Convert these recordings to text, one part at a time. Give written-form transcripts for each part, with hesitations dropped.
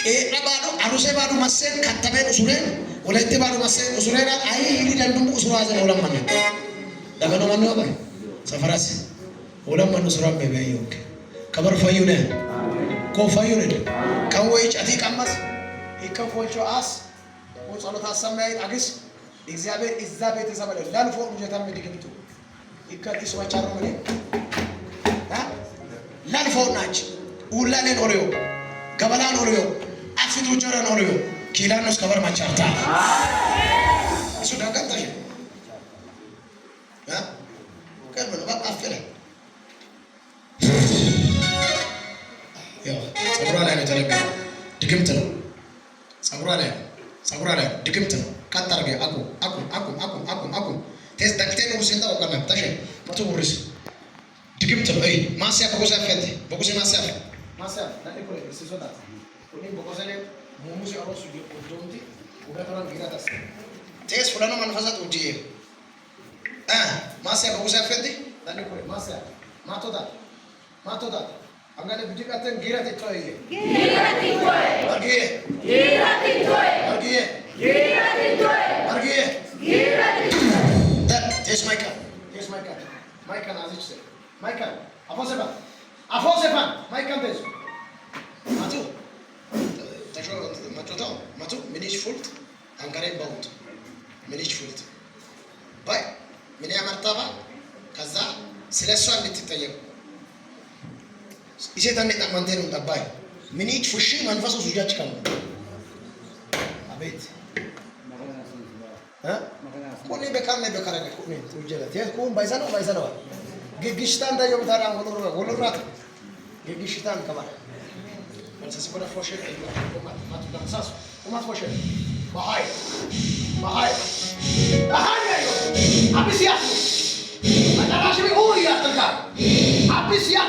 Baru arusnya baru masuk katakan usulen, oleh itu baru masuk usulen ayah ini dan tunggu usul aja ulang mana? Dah mana mana apa? Safaras, ulang mana usulan bebek kabar fayunnya, kau fayunnya, kau ati kamas, ikan folcho as, kau salut asam naik agis, Exabe itu sama dia, lalu form jatuh medik itu, ikan isu macam mana? Lalu form naj, ulan oreo, kabalan oreo. Afitu jaran oreo, kilanos kabar macam sudah kan tadi, ya, kan berapa afir? Ya, sakurana ini terlebih, dikem terus, sakurana, dikem terus, kantar dia, aku, tes dakten urusin tahu kan, tadi, waktu urus, dikem terus, masih aku usah fenti, bagus masih, nanti boleh sesuatu. Ini bokosnya mumus orang sudah ujungti, udah orang kira atas. Tes fulano manfaat uji. Masih bokosnya fenti, tadi boleh masih. Matoda. Angkat bidik aten gira titoy. Pergi. Tes Michael. Michael aziz se. Michael. Apa sepan? Michael tes. Matu, minich fullt, angkare baut, minich fullt. Bay, mini amartaba, kaza, silesso andittitayeku. Ise tanne tamantenu tabay. Minich fushi manfasu sujach kan. Abet. Kuni bekar kuni tujela. Tiya kun baisano. Gigistan da yom tarang wolurat. Gigistan kamar. Sesuatu fosil itu, umat bangsa, umat fosil, bahaya yo, habis ya, antara sini ya terkak, habis ya,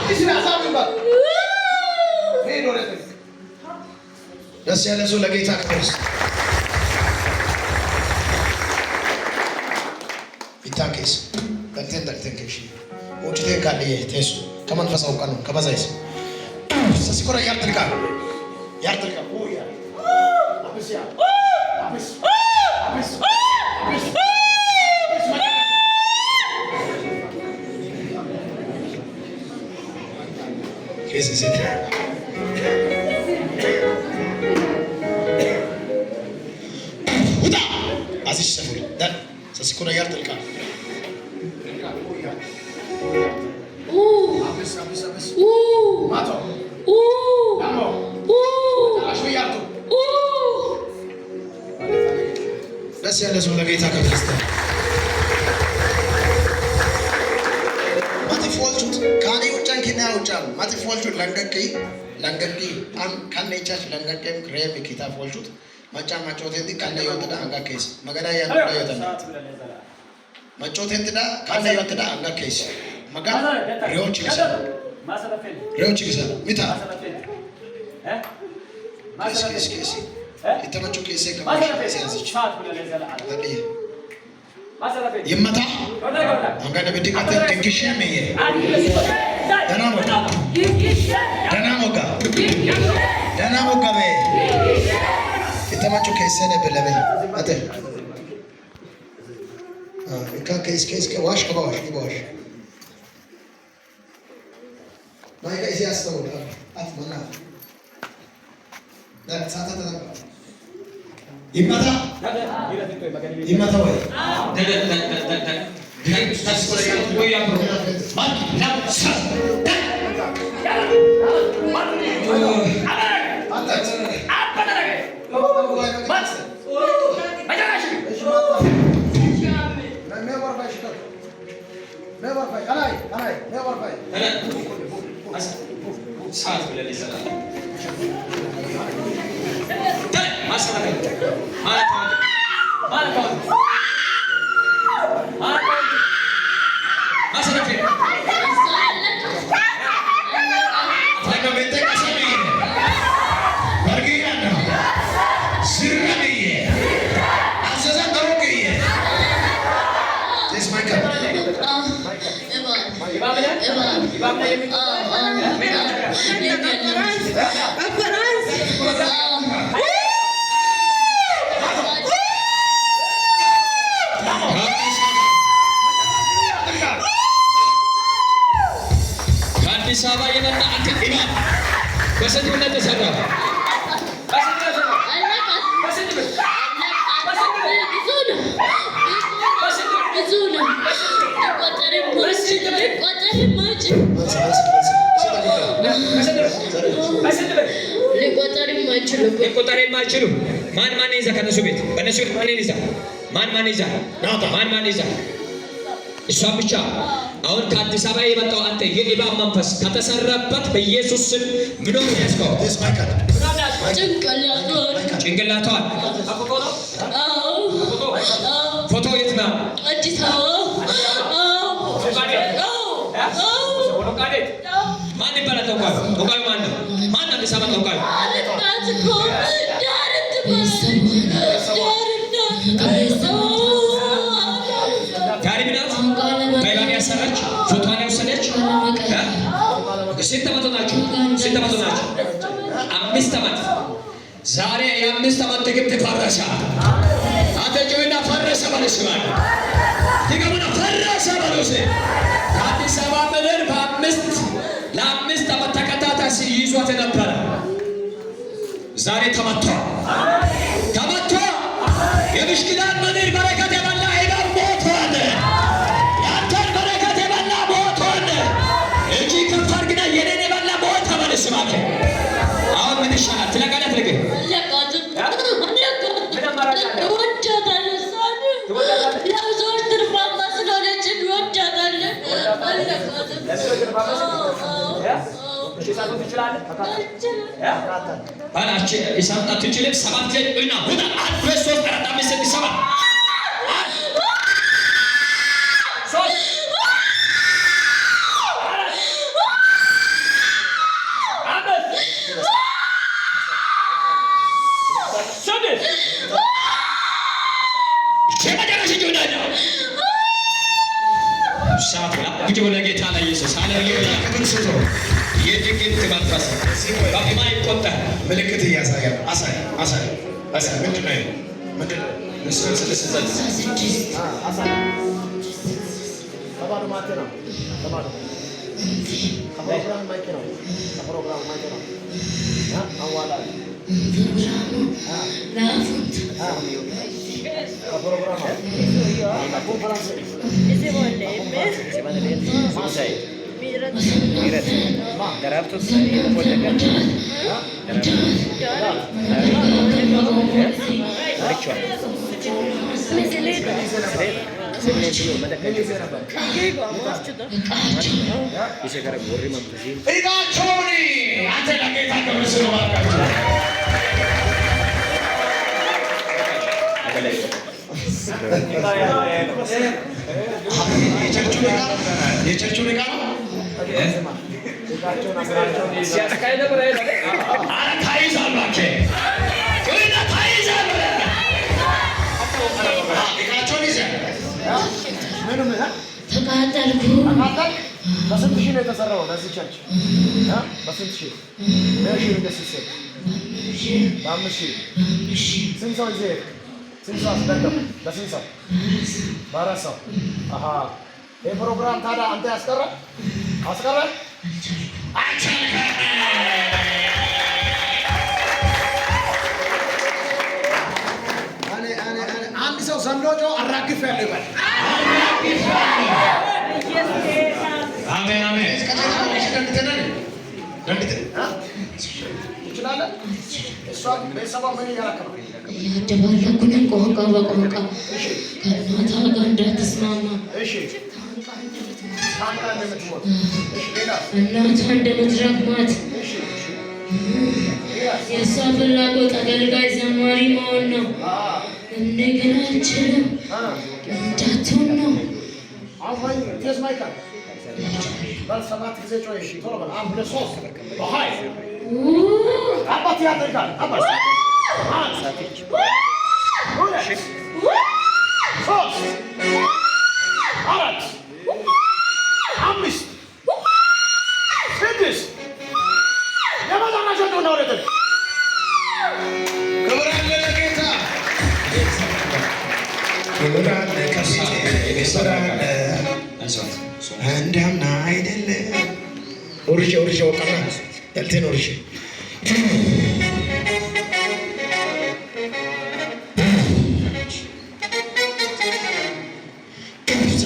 rasa bebas, ini dole tu, dasar lesu lagi tak terus, itangkis, dakten kesi, ujung kali tesu. Kaman fasa ukanu, kabazais. Sesikora yar terika. Oh ya. Habis. Kesi sete. Udah. Aziz sefuri. Dan sesikora yar terika. Oh ya. Habis. Mato. Damo. Ashu yartu. Dasi ada semua lagi tak kerja. Mati folchut. Kani ucang kini ucang. Mati folchut langgaki. Am kan necas langgaki krem kita folchut. Macam itu kan lewat ada angka kes. Magana yang lewat ada. Macam itu kan lewat ada angka kes. Maga Rio Chikisa. Mita. Kesi. Kita macam kesi kamu. Yemata. Angkat nabi dikata tengkisnya meye. Dana moga be. Kita macam kesi ne belabe. Ate. Ikan kesi ke wash. Mereka isi asal udah, mana? Dan satu tetap. Imata, woi. Dan sekolah yang woi yang Saat bila disalah. Masalah. Mana kau? Masalah. Mereka bete kasih ni. Pergi anda. Sirah ni. Asal tahu ke? Yes, Michael. Iba. ከአዲስ አበባ የመጣ አከቂማ በስንት ብር ተሰራ? ሊቆጠር የማይችሉ ማን ይዛ ከነሱ ቤት በነሱ ቤት ማን ይዛ እሷን ብቻ። አሁን ከአዲስ አበባ የመጣው አንተ የእባብ መንፈስ ከተሰራበት በኢየሱስ ስም ምን ነው ያስቀው? ጭንቅላቷን ፎቶ የት ነው? አዲስ አበባ ማን ይባላል? ተውቃዩ ማን ነው? ማን አዲስ አበባ ተውቃዩ? ዳሪም ናት። በእባብ ያሰራች ፎቶዋን የወሰደች። ስንት ዓመት ናቸው? 5 ዓመት። ዛሬ የ5 ዓመት ድግምት ፈረሰ። አንተ ጮይና ፈረሰ በለስ ማለት ድግምት ፈረሰ በለስ። አዲስ አበባ ምድር ለ5 ዓመት ተከታታይ ይዟት ነበረ። ዛሬ ተመቷ። የምሽኪዳን ምድር በረከት የበላ እባብ ሞቷል። ያንተን በረከት የበላ ሞቷል። እጅ ከፍ አድርግና የኔን የበላ ሞተ በለስ ማለት። አሁን ምን ይሻላል? ትለቃለህ? ባላችን ኢሳምጣት ትችልም 7 ጊዜ እና ሁዳ 1 2 3 4 5 6 7 ጌታ ላይ ኢየሱስ ሃሌሉያ ክብር ስጡ። የድግምት መንፈስ በማይቆጠር ምልክት እያሳያል። አሳይ ምንድን ነው? በስንት ሺህ ነው የተሰራው? ለዚህ ቸርች በስንት ሺህ? በ5 ሺህ። ስንት ሰው ይዘህ ስንት ሰው አስደገሙ? በስንት ሰው? በ4 ሰው። ይህ ፕሮግራም ታዲያ አንተ አስቀረ? አንድ ሰው ዘንዶጮ አራግፍ ያለው ይባል። አሜን። ያደባለኩንን ቋንቋ በቋንቋ ከእናቷ ጋር እንዳትስማማ እናቷ እንደምትረግማት የእሷ ፍላጎት አገልጋይ ዘማሪ መሆን ነው። እኔ ግን አልችልም እንዳትሆን ነው። ሰባት ጊዜ ጮህ። ቶሎ በል። 1 2 3 በኃይል አባት ያደርጋል። አባት 1 2 3 4 5 6 ክብር አለ ለጌታ። ክብር አለ ከፊቴ ክብር አለ እንዳምና አይደለም ኦርሼ ወቀና ያልቴን ኦርሼ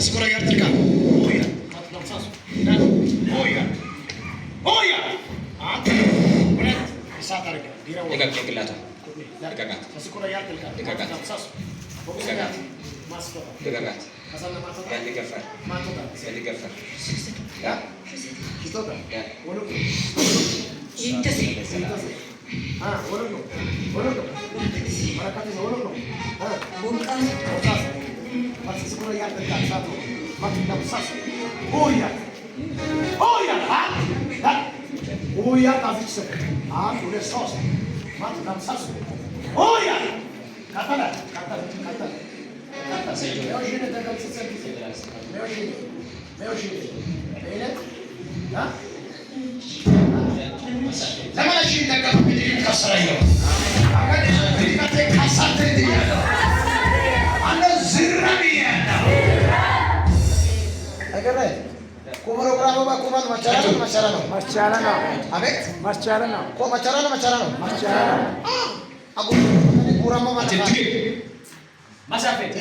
ስኮራ ያርትካ ኦያ ሁለት እሳት አርጋ ዲራው ይቀቅላታ ይቀቃት ስኮራ ያርትካ ይቀቃት ይቀቃት ማስኮራ ይቀቃት ከሰና ማቶታ ያልገፈር ማቶታ ያልገፈር ያ ይቶታ ወሎ ይንተስ ወሎ ማራካቴ ወሎ ቦንቃስ ስኮራ ያርትካ ሳቶ ማቶታ ሳስ ኦያ ኦያ ኦያ ታፍሽ ሁለት ሶስት ማቶታ ሳስ ኦያ ካታላ ካታላ ካታላ Masafe.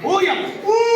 Oh yeah!